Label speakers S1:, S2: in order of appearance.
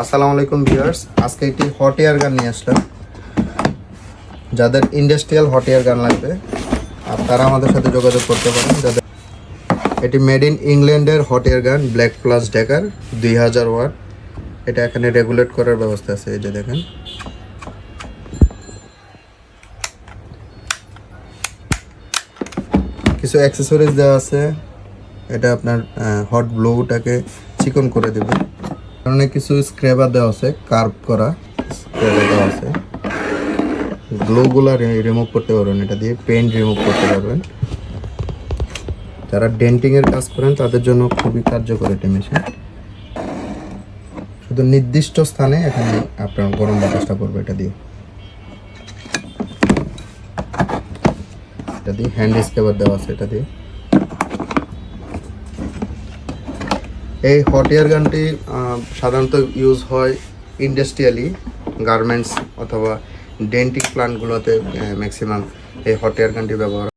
S1: আসসালামু আলাইকুম ভিউয়ার্স, আজকে একটি হট এয়ার গান নিয়ে আসলাম। যাদের ইন্ডাস্ট্রিয়াল হট এয়ার গান লাগবে আর তারা আমাদের সাথে যোগাযোগ করতে পারেন। যাদের এটি মেড ইন ইংল্যান্ডের hot air gun black plus decker 2000 watt. এটা এখানে রেগুলেট করার ব্যবস্থা আছে, এই যে দেখেন। কিছু অ্যাক্সেসরিজ দেওয়া আছে, এটা আপনার হট ব্লোটাকে চিকন করে দেবে। অনেক কিছু স্ক্র্যাবার দেওয়া আছে, কার্ভ করা স্ক্র্যাবার দেওয়া আছে। গ্লোগুলো রিমুভ করতে পারবেন, এটা দিয়ে পেইন্ট রিমুভ করতে পারবেন। যারা ডেন্টিংয়ের কাজ করেন তাদের জন্য খুবই কার্যকর এটি মেশিন। শুধু নির্দিষ্ট স্থানে এখানে আপনার গরম বাতাসটা করবে এটা দিয়ে। এটা দিয়ে হ্যান্ড স্ক্র্যাবার দেওয়া আছে, এটা দিয়ে। এই হট এয়ার গানটি সাধারণত ইউজ হয় ইন্ডাস্ট্রিয়ালি, গার্মেন্টস অথবা ডেন্টিং প্ল্যান্টগুলোতে ম্যাক্সিমাম এই হট এয়ার গানটি ব্যবহার